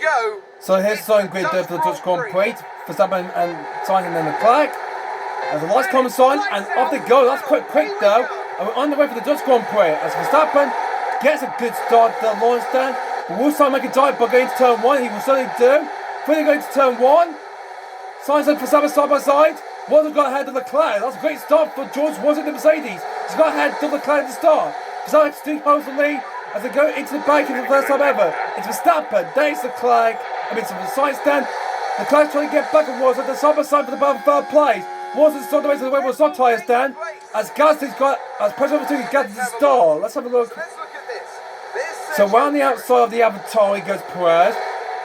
go. So here's the sign grid there for the Dutch Grand Prix. Verstappen and signing in Leclerc. As the lights come on, and off they go. That's quite quick though. And we're on the way for the Dutch Grand Prix. As Verstappen gets a good start to the launch stand. But will Sainz make a dive by going to turn 1? He will certainly do. Fully going to turn 1. Sainz and Verstappen side by side. Wasn't got ahead of Leclerc. That's a great start for George. Wasn't the Mercedes. He's got ahead of Leclerc at the start. Verstappen still holds the lead as they go into the bank for the first time ever. It's Verstappen. There's Leclerc. It's from the side stand. Leclerc's trying to get back and was at the side by side for the battle third place. Wasn't on the way to the way was not tyre stand. As Gasly's got as pressure over to Gasly's the star. Let's have a look. So we're on the outside of the avatar, he goes Perez.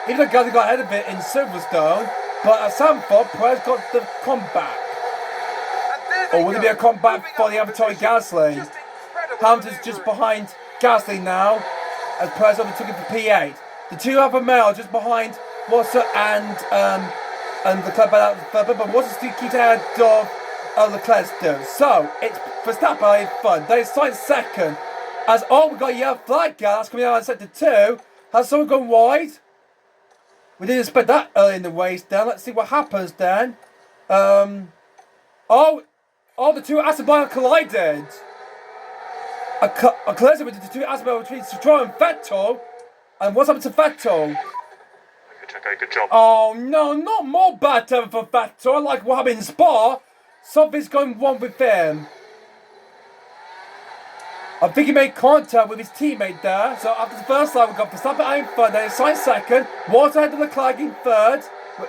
Even though Gasly got ahead of it in Silverstone, but at Sanford, Perez got the comeback. Or will it be a comeback for the avatar Gasly? Hamilton's just behind Gasly now, as Perez overtook him for P8. The two other males just behind Wasser and Leclerc by that further, but Wasser still keeps ahead of Leclerc still. So it's Verstappen having fun. They signed second. As we got a yellow flag that's coming out in sector 2. Has someone gone wide? We didn't expect that early in the race then. Let's see what happens then. The two Aston Martin collided. A collision with the two Aston Martin between Stroll and Vettel. And what's happened to Vettel? Okay, good job. Oh no, not more bad time for Vettel. Like what happened in Spa. Something's going wrong with him. I think he made contact with his teammate there. So after the first line, we've got Verstappen in third, then Sainz second, Walter ahead of Leclerc in third,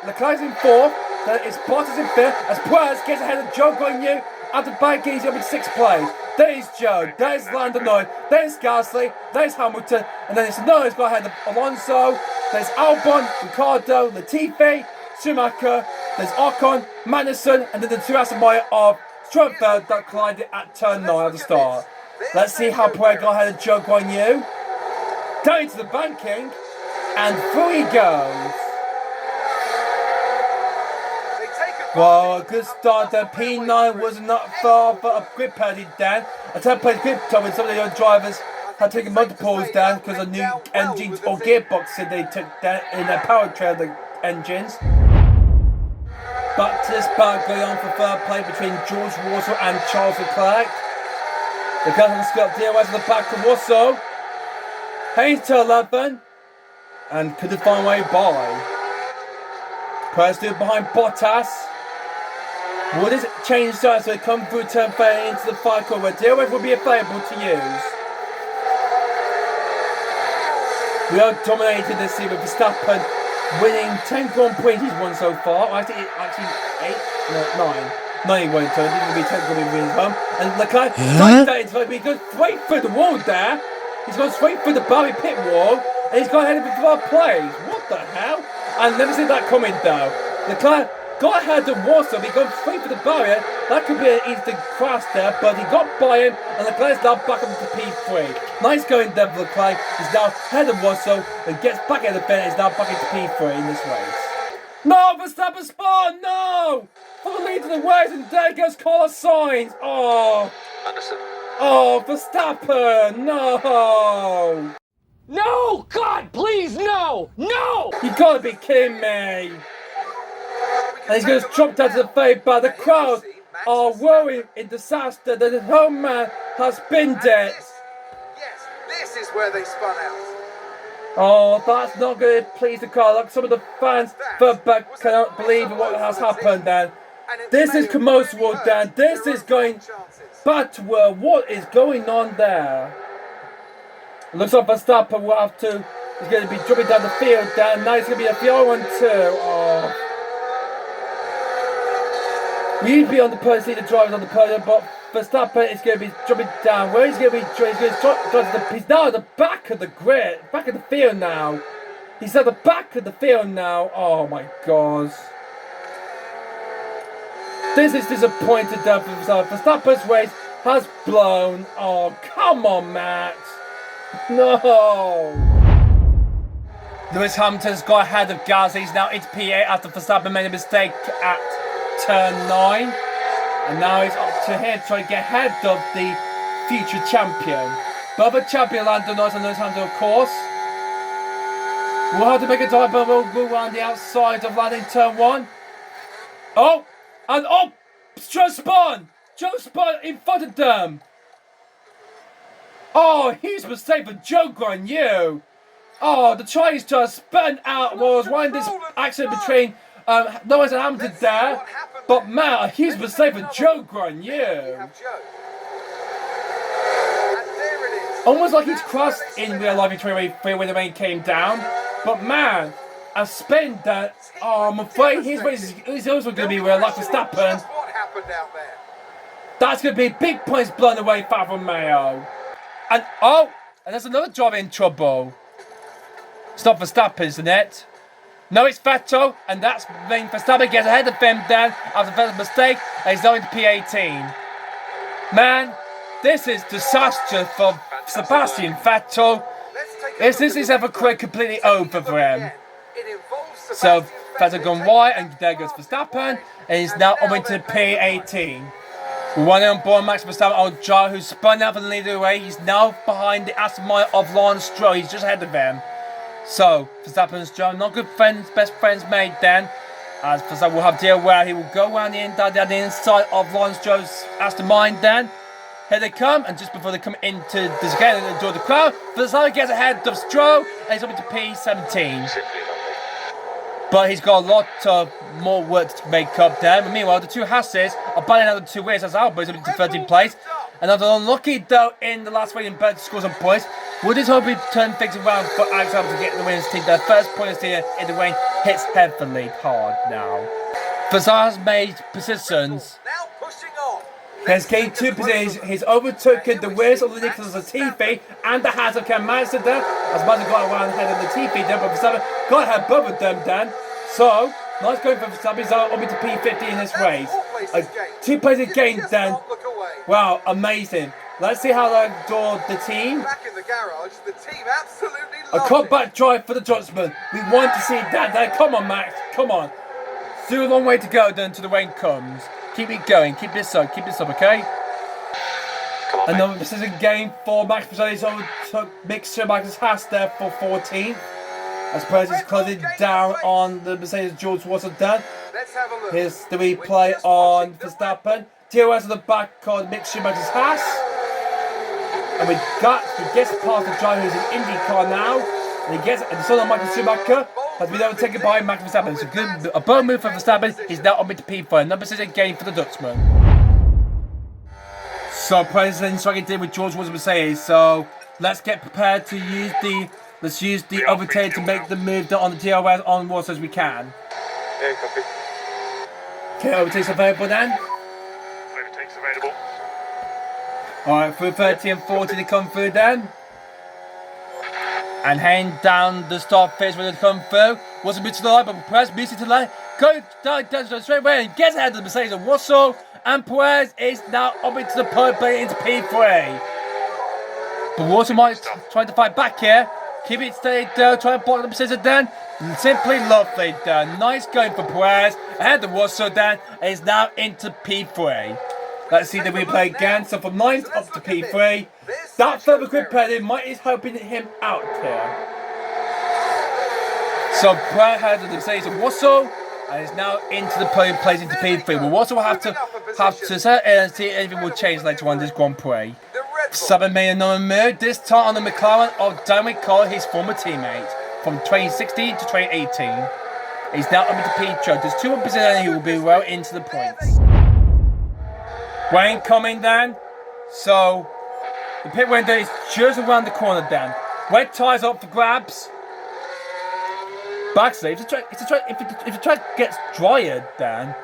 Leclerc's in fourth, then it's Bottas in fifth, as Perez gets ahead of Joe Guanyu. After back, he's up in sixth place. There's Joe, there's Lando Norris, there's Gasly, there's Hamilton, and then it's Norris got ahead of Alonso, there's Albon, Ricciardo, Latifi, Schumacher, there's Ocon, Magnussen, and then the two Aston Martin of Stroll that collided at turn 9 at the start. Let's see how Perez got ahead of Joe Guanyu. Down into the banking, and through he goes. Well, a good start there. P9 was not far, but a grip penalty down. A 10-place grip top with some of the other drivers had taken multiples down because of new engines or gearboxes they took down in their powertrain the engines. Back to this battle going on for third place between George Russell and Charles Leclerc. The guy has got DOS at the back of Russell. Haynes to 11. And couldn't find a way by. Perez still behind Bottas. Will this change sides so they come through turn 30 into the final where DOS will be available to use? We are dominated this season with Verstappen winning 10 Grand Prix he's won so far. Actually 8? No, 9. 9 won't turn, it's going to be 10 Grand Prix home. And Leclerc, he goes straight through the wall there. He's gone straight through the Barry pit wall. And he's got ahead of the third place. What the hell? I never seen that coming though. Leclerc got ahead of Russell, he got straight for the barrier. That could be an instant crash there, but he got by him, and Leclerc's now back up to P3. Nice going there for Leclerc. He's now ahead of Russell and gets back at the finish. He's now back into P3 in this race. No, Verstappen spun! No! For the lead of the race, and there goes Carlos Sainz. Oh! Anderson. Oh, Verstappen! No! No! God, please, no! No! You gotta be kidding me! And he's going to drop down to the fade bar. The crowd are worried in disaster that his home man has been dead. Yes, this is where they spun out. Oh, that's not going to please the crowd. Like some of the fans further back cannot believe what has happened, Dan. This is commercial, Dan. This is going back to what is going on there. It looks like Verstappen will have to. He's going to be dropping down the field, Dan. Now he's going to be a F1 too. Oh. We need to be on the podium, see the drivers on the podium, but Verstappen is going to be dropping down. Where he's going to be he's now at the back of the grid, back of the field now. He's at the back of the field now. Oh my God. This is disappointing for Verstappen. Verstappen's race has blown. Oh, come on, Max. No. Lewis Hamilton's got ahead of Gasly. He's now into P8 after Verstappen made a mistake at turn 9, and now he's up to here trying to get ahead of the future champion. But the champion Lando Norris and Lewis Hamilton, of course. We'll have to make a dive, but we'll go around the outside of landing turn 1. Oh! And oh! Joe spun in front of them! Oh, he's mistake for Joe Granu! Oh, the Chinese just spun out was one this accident between Lewis and Hamilton there. But man, a huge mistake for Joe Granu! Almost like he's crossed in real life in 2023 when the rain came down. But man, a spin that, oh, I'm afraid his race is also going to be real life for Verstappen. That's going to be big points blown away for Alfa Romeo. And oh, and there's another driver in trouble. It's not Verstappen, isn't it? No, it's Vettel, and that's when Verstappen gets ahead of him then after Vettel's mistake, and he's now into P18. Man, this is disaster for Sebastian Vettel. This is ever completely over for him. So Vettel gone wide, and there goes Verstappen, and he's now up into P18. We want on board Max Verstappen, old Jar, who spun out for the lead away. He's now behind the Aston Martin of Lawrence Stroll. He's just ahead of him. So Verstappen's Joe, not good friends, best friends made then. As Verstappen will have deal where he will go around the inside of Lawrence Stroll's Aston Martin then. Here they come, and just before they come into this again and enjoy the crowd, Verstappen gets ahead of Stroll, and he's up into P17. But he's got a lot of more work to make up there. But meanwhile, the two Hasses are battling out the 2 wins as Albert is up into 13th place. Another unlucky though in the last race in bed to score some points. Would his hope he turn things around for Alex Albert to get the winners team? Their first points here in the rain hits heavily hard now. Verstappen has made positions. Has gained 2 positions. He's overtaken the winners of the Nicholas Latifi and the Haas of Cam Mansell there. As Mansell got around ahead of Latifi then, but Verstappen got ahead both of them then. So, nice going for Verstappen. He's up into P50 in this race. 2 places gained then. Wow, amazing. Let's see how that door the team. Back in the garage, the team absolutely A combat drive for the Dutchman. We want to see that then. Come on, Max. Come on. Still a long way to go then until the rain comes. Keep it going. Keep this up, okay? Another decision game for Max Verstappen. He's overtook Mick Schumacher's Haas there for 14th. As Perez is closing down on the Mercedes George Russell done. Here's the replay on Verstappen. TOS on the back on Mick Schumacher's Haas. And he gets past the driver who's in IndyCar now. And he gets, and the son of Michael Schumacher has been overtaken by Max Verstappen. It's a bold move for Verstappen. He's now up into P4. Number 6 game for the Dutchman. So Perez is striking deal with George Russell Mercedes. So let's get prepared to use the overtake to make the move on the TOS on Russell as we can. Yeah, copy. Okay, overtake's available then. Overtake's available. Alright, through 30 and 40 they come through then. And heading down the start phase when they come through. Wasn't bit to the line, but Perez meets it to the line. Goes down straight away and gets ahead of the Mercedes and Russell. And Perez is now up into the pole play into P3. But Russell might try to fight back here. Keep it steady though, try to block the Mercedes then. Simply lovely then. Nice going for Perez. Ahead of Russell then. And he's now into P3. Let's see the replay again. So from 9th up to P3. That further quick penalty might is helping him out here. So Perez has the Mercedes and Russell. And is now into the podium place into P3. We'll also have to set and see if anything will change later on this Grand Prix. 7 made another move, this time on the McLaren of Dominic Cole, his former teammate, from 2016 to 2018. He's now up into P2. There's 2 more positions and he will be well into the points. Wayne coming then. So the pit window is just around the corner then. Wet tyres up for grabs. But actually, if the track gets drier then,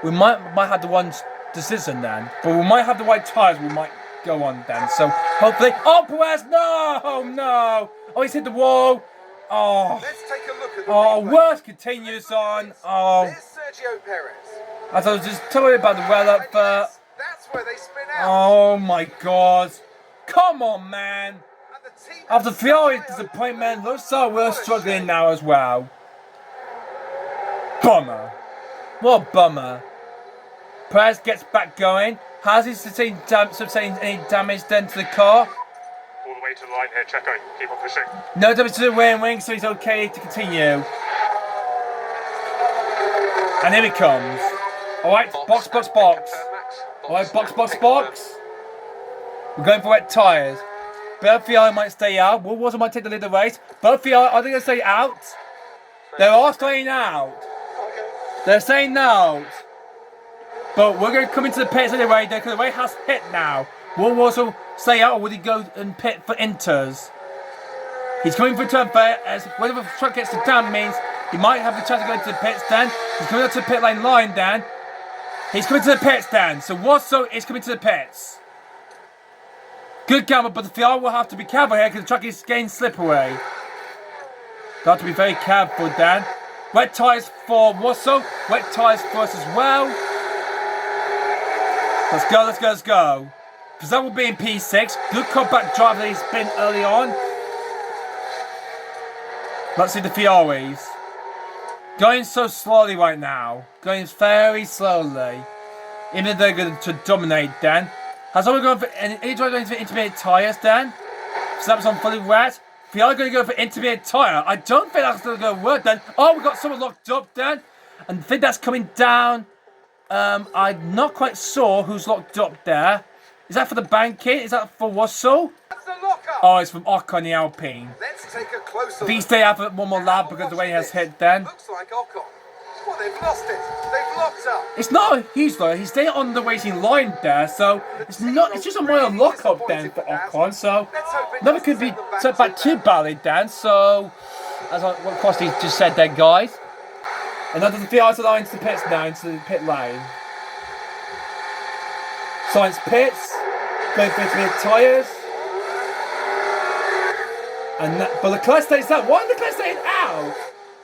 we might have the one decision then. But we might have the right tyres, we might go on then. So hopefully, oh Perez, no! Oh, he's hit the wall. Oh, let's take a look at the worst continues on. Oh, there's Sergio Perez. As I was just telling you about the weather, but that's where they spin out. Oh my God! Come on, man! After 3 hours disappointment, looks like we're struggling now as well. Bummer. What a bummer. Perez gets back going. Has he sustained any damage then to the car? All the way way to the line here, Checo. Keep on pushing. No damage to the rear wing, so he's okay to continue. And here he comes. Alright, box. Alright, box. We're going for wet tyres. Both the might stay out. Woolworths might take the lead of the race. Both the are they going to stay out? They are staying out. They're staying out. But we're going to come into the pits anyway, because the race has hit now. Woolworths will stay out, or would he go and pit for inters? He's coming for turn fair, as whether the truck gets to down means he might have the chance to go into the pits then. He's coming up to the pit line then. He's coming to the pits then. So Wasso is coming to the pits. Good gamble, but the Ferrari will have to be careful here because the truck is getting slippery. They'll have to be very careful then. Wet tyres for Wasso. Wet tyres for us as well. Let's go. Because that will be in P6. Good compact drive that he's been early on. Let's see the Ferraris. Going so slowly right now. Going very slowly. Even if they're going to dominate then. Has someone gone for any driver going for intermediate tyres then? Snaps on fully wet. Ferrari going to go for intermediate tyre. I don't think that's going to work then. Oh, we've got someone locked up then. And I think that's coming down. I'm not quite sure who's locked up there. Is that for the banking? Is that for Wasso? That's the lockup. Oh, it's from Ocon the Alpine. Let's take a closer If he look. stay out for one more lap because the rain has hit then. Looks like Ocon. Well, they've lost it. They've locked up. It's not a huge though. He's staying on the racing line there, so it's not. It's just a minor lock-up then for Ocon. So never could be set back too badly then. So as what Crosty just said there, guys. And now the Ferrari line into the pits now, into the pit lane. Science pits, going for intermediate tyres. And that, but Leclerc stays out. Why is Leclerc staying out?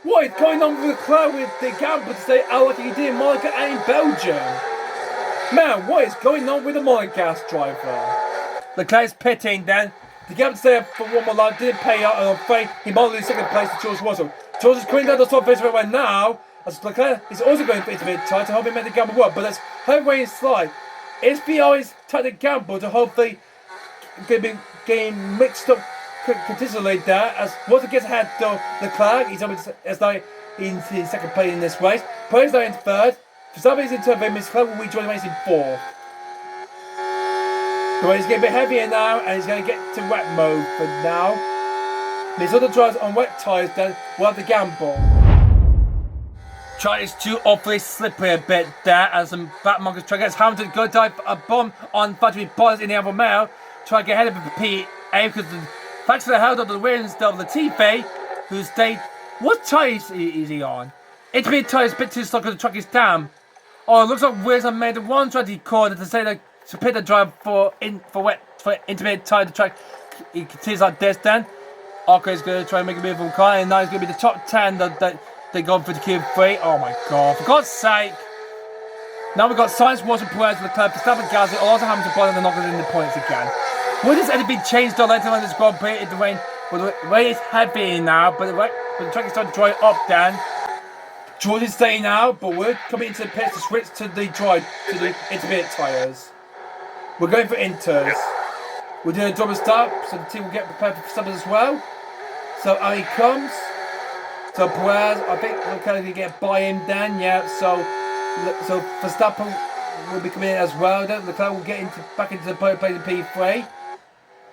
What is going on with Leclerc with the gamble to stay out like he did in Monaco and in Belgium? Man, what is going on with the Monegas driver? Leclerc's pitting then. The gamble to stay up for one more lap didn't pay out, and I'm afraid he might lose second place to George Russell. George is coming down the top face right now. As Leclerc is also going for intermediate tyre to help him make the gamble work, but that's her way is slide. Is Ferrari's tactic gamble to hopefully be getting mixed up consistently there as once it gets ahead to Leclerc, he's in second place in this race. Perez now in third. Verstappen is in third, Miss Leclerc will rejoin the race in fourth. The race is getting a bit heavier now, and he's going to get to wet mode for now. These other drivers on wet tyres then will have the gamble. Try is too awfully slippery a bit there as some back markers try to get Hamilton go dive a bomb on factory bars in the Alfa Romeo. Try to get ahead of the PA because the factory held up the rear instead of Latifi, who stayed. What tyre is he on? Intermediate tyre is a bit too slow because the truck is down. Oh, it looks like Williams have made one try to call to say that to pit the drive for intermediate tyre the track. He continues like this then. Okay, he's going to try and make a move from car, and now he's going to be the top 10 that they're going for the Q3. Oh my god, for God's sake. Now we've got Sainz, Watson, Perez, Leclerc, Verstappen, Gasly, also having to bother the knockers in the points again. Would this anything change though later on this Grand Prix in the rain? Well, the rain is heavy now, but the track is starting to dry up then. George is staying out, but we're coming into the pits to switch to the intermediate tyres. We're going for inters. We're doing a double stop, so the team will get prepared for Verstappen as well. So out he comes. So Perez, I think Leclerc can get by him then, yeah. So Verstappen will be coming in as well. Then Leclerc will get back into the pole place in P3.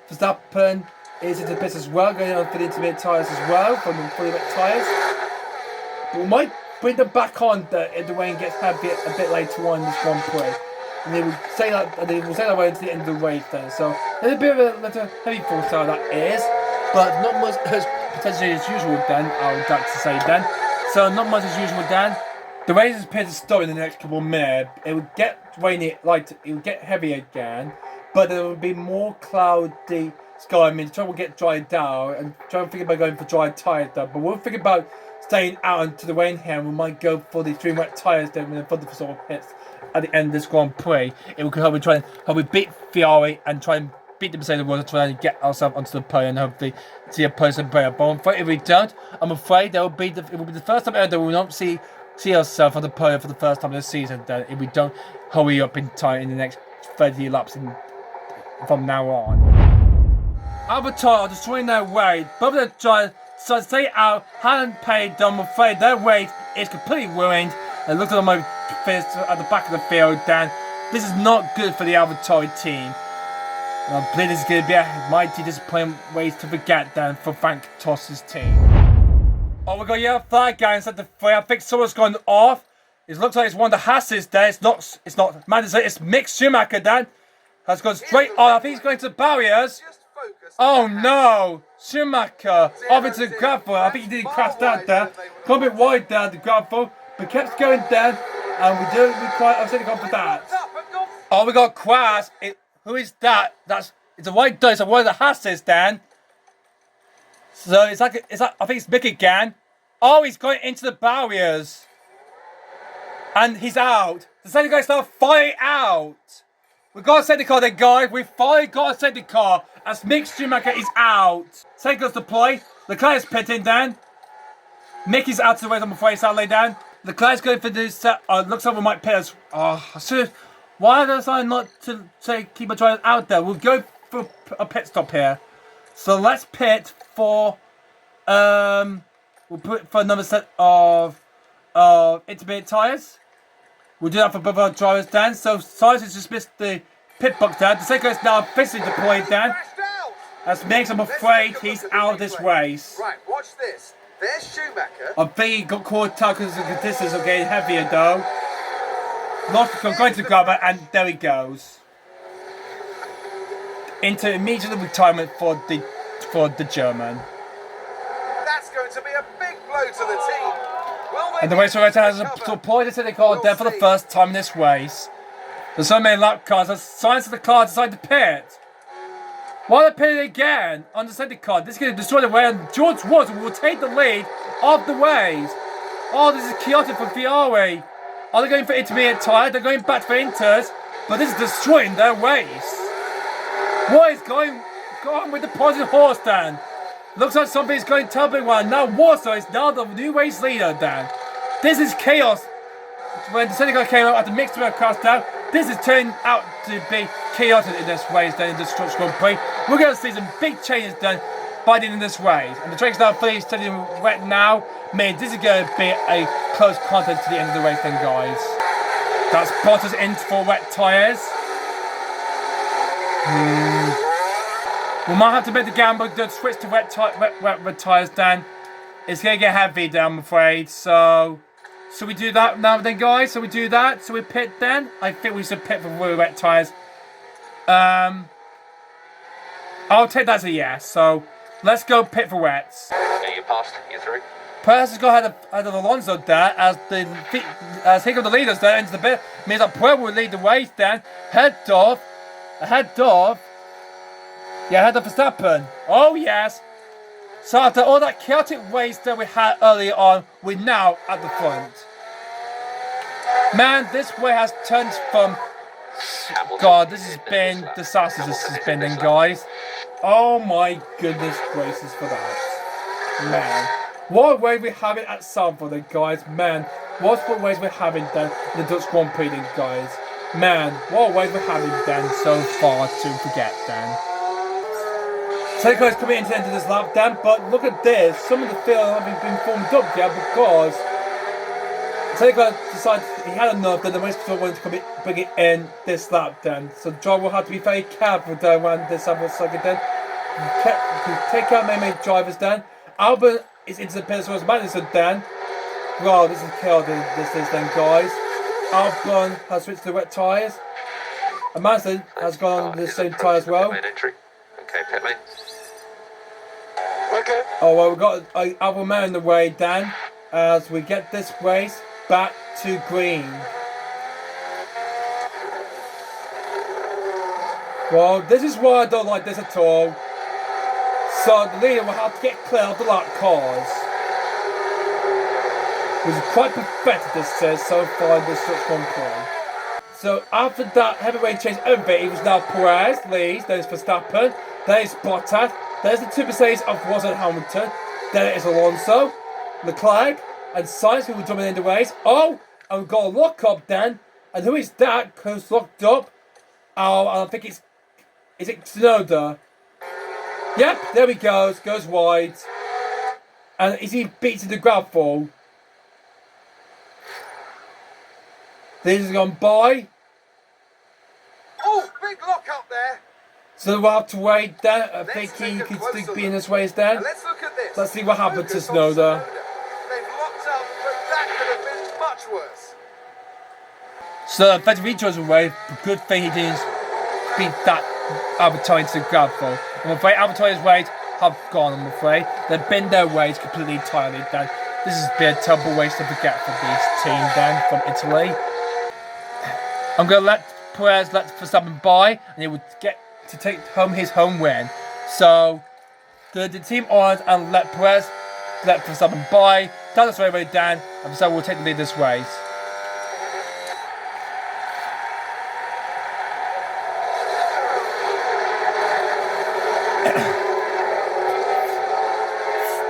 Verstappen is into the pits as well, going on for the intermediate tyres as well, from the fully wet tyres. But we might bring them back on if the rain gets heavy a bit later on in this Grand Prix. And they will say that way until the end of the race then. So there's a bit of a heavy force style that is, but not much as potentially as usual then, I would like to say then. So not much as usual then. The rain appears to stop in the next couple of minutes. It will get rainy, it will get heavy again, but there will be more cloudy sky. I mean, the track will get dried down, and try to think about going for dry tyres then. But we'll think about staying out into the rain here, and we might go for the extreme wet tyres then for the sort of pits at the end of this Grand Prix. It will help we beat Ferrari and try and beat the Mercedes to try and get ourselves onto the podium and hopefully see a person player. But I'm afraid if we don't, I'm afraid it will be the first time ever that we will not see ourselves on the podium for the first time this season. Then if we don't hurry up in time in the next 30 laps from now on. Avatar are destroying their way. Both of the drivers decided to stay out, hadn't paid them. I'm afraid their way is completely ruined. And looked at my fist at the back of the field, Dan. This is not good for the Avatar team. And I believe this is going to be a mighty disappointing ways to forget, Dan, for Frank Toss's team. Oh, we got a yellow flag guy inside the free. I think someone's gone off. It looks like it's one of the Hasses there. It's not Madison, it's Mick Schumacher, Dan. Has gone straight on. I think he's going to the barriers. Oh no! Schumacher off into the gravel. I think he didn't crash that there. Got a bit wide there, the gravel, but kept going down. And we do require a second for that. Oh, we got crash. Who is that? It's a white dot. It's one of the Hasses, Dan. So it's like I think it's Mick again. Oh, he's going into the barriers. And he's out. The safety guy's now finally out. We got a safety car then, guys. We finally got a safety car as Mick Schumacher is out. Safety car's deployed. Leclerc is pitting down. Mick is out of the way, I'm afraid, sadly down. Leclerc's going for this set. Looks like we might pit us. Why does I not to say keep a driver out there? We'll go for a pit stop here. So let's pit for we'll put for another set of intermediate tyres. We'll do that for both our drivers, Dan. So Silas has just missed the pit box, Dan. The second is now officially deployed, Dan. As Mick, I'm afraid he's out of this race. Right, watch this. There's Schumacher. I think he got caught out because the conditions are getting heavier, though. Lost going to the grabber, and there he goes. Into immediate retirement for the German. That's going to be a big blow to the team. And the race director has deployed the car there for the first time in this race. There's so many lap cars as signs of the car decide to pit. While they're pitting again on the safety car, this is going to destroy the way, and George Woods will take the lead of the race. Oh, this is chaotic for Ferrari. Are they going for intermediate tyre? They're going back for inters, but this is destroying their race. What is going on with the positive horse, Dan? Looks like something's going terribly well. Now Warsaw is now the new race leader, Dan. This is chaos. When the safety car came out after mixed with a crash down, this is turning out to be chaotic in this race, then in this Grand Prix. We're going to see some big changes done by the end of this race. And the track's now fully steady and wet now. Man, this is going to be a close contest to the end of the race then, guys. That's Bottas in for wet tyres. We might have to make the gamble to switch to wet tyres, Dan. It's going to get heavy, Dan, I'm afraid. So we do that now then, guys? So we do that? So we pit then? I think we should pit for really wet tyres. I'll take that as a yes. So let's go pit for wets. Yeah, you passed. You're through. Perez has got ahead of Alonso there as he got the leaders there into the bit. Means that Perez will lead the race then. Ahead of Verstappen. Oh yes. So after all that chaotic race that we had earlier on, we're now at the front. Man, this way has turned from... God, this has been disastrous, this has been then, guys. Oh my goodness gracious for that. Man. What way we're having at Sanford then, guys. Man, what ways we're having then in the Dutch Grand Prix then, guys. Man, what ways we're having then so far to forget then. Seneca is coming into the end of this lap, Dan, but look at this. Some of the field haven't been formed up yet because Seneca decided he had enough, then the race control wanted to bring it in this lap, Dan. So the driver will have to be very careful then when this happens second, then. Take out many drivers, Dan. Albon is into the pit as well as Madison, Dan. Wow, this is chaotic, this is then, guys. Albon has switched to the wet tyres. And Madison has gone on the same tyre as well. Okay, pit lane. Okay. Oh, well, we've got Albon man in the way, Dan, as we get this race back to green. Well, this is why I don't like this at all. So the leader will have to get clear of the lap cars. Which is quite pathetic, this says, so far in this Grand Prix. So after that heavyweight change everybody, it was now Perez leads, then it's Verstappen, then it's Bottas, there's the two Mercedes of Russell and Hamilton, then it is Alonso, Leclerc, and Sainz who will dominate the race. Oh, and we've got a lock up then, and who is that who's locked up? Oh, I think is it Tsunoda? Yep, there he goes wide. And is he beating the gravel? This has gone by. Oh, big lock up there. So we'll have to wait there. I think Let's he take a could closer still be in look. his ways there. And let's look at this. Let's see what happens to Focus on Tsunoda. They've locked up, but that could have been much worse. So Federico's away. Good thing he didn't beat that Albertine to gravel. I'm afraid Albertine's ways have gone, I'm afraid. They've been their ways completely entirely then. This has been a terrible waste to forget for this team then from Italy. I'm going to let Perez let Verstappen by, and he would get to take home his home win. So the team honors and let Perez let Verstappen by. Down the straightaway down, and Verstappen will take the lead this race.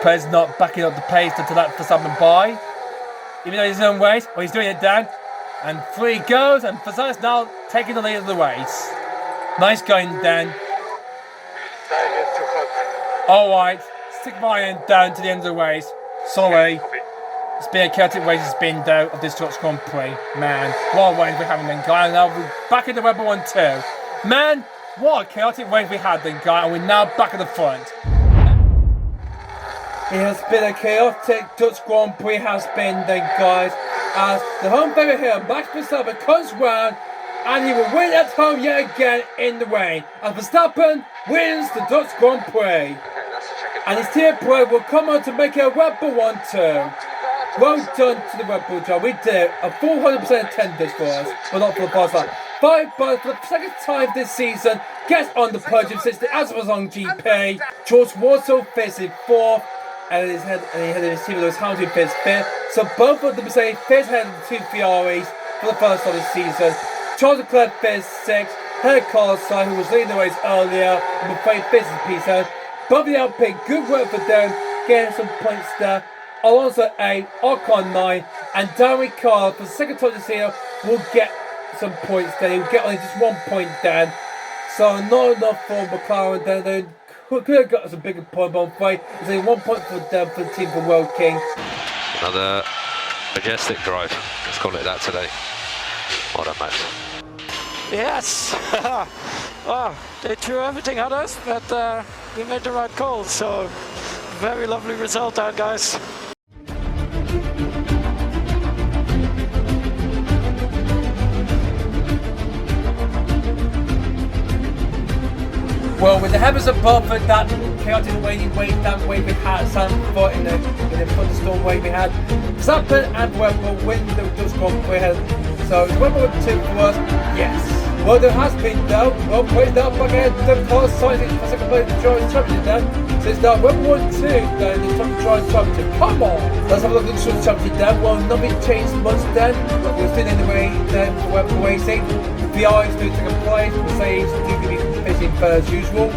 Perez not backing up the pace to let Verstappen by. Even though he's in his own race, well, he's doing it down. And through he goes, and Verstappen's now taking the lead of the race. Nice going, Dan. Alright, stick my end down to the end of the race. Sorry. It's been a chaotic race, it's been though, of this Dutch Grand Prix. Man, what a race we're having then, guy. And now we're back in the Red Bull 1-2. Man, what a chaotic race we had then, guy. And we're now back at the front. It has been a chaotic Dutch Grand Prix, has been then, guys. As the home favourite here, Max Verstappen comes round and he will win at home yet again in the rain. As Verstappen wins the Dutch Grand Prix. And his team Perez will come on to make it a Red Bull 1-2. Well done to the Red Bull job. We did a 400% attendance for us, but not for the past time. 5 bars for the second time this season gets on the podium since the Azerbaijan GP. George Russell finished in 4th. And he had his team Lewis Hamilton finished 5th. So both of them say finished ahead of the 2 Ferraris for the first time this season. Charles Leclerc finished 6th. Ahead of Carlos Sainz, who was leading the race earlier. I'm afraid finished in P7. Both of the Alpine, good work for them, getting some points there. Alonso 8, Ocon 9, and Dan Ricciardo for the second time this year will get some points there. He'll get only just 1 point then. So not enough for McLaren then. They could have got us a bigger point, but I'm afraid there's only 1 point for them for the team from World King. Another majestic drive. Let's call it that today. Well done, Max. Yes. They threw everything at us, but we made the right call. So very lovely result there, guys. Well, with the heavens above and that chaotic rainy wave, that wave we had, some foot in the thunderstorm wave we had, Verstappen and Red Bull win the Dutch Grand Prix. So is Red Bull 2 for us? Yes. Well, there has been though. Well, played now back ahead. The Carlos Sainz for second place, the Drivers' Championship then. So it's now Red Bull 2 then the Drivers' Championship. Come on! Let's have a look at the Drivers' Championship then. Well, nothing changed much then. We're still in the way then for Red Bull Racing. The Ferrari's doing second place. Mercedes do give me finishing third as usual.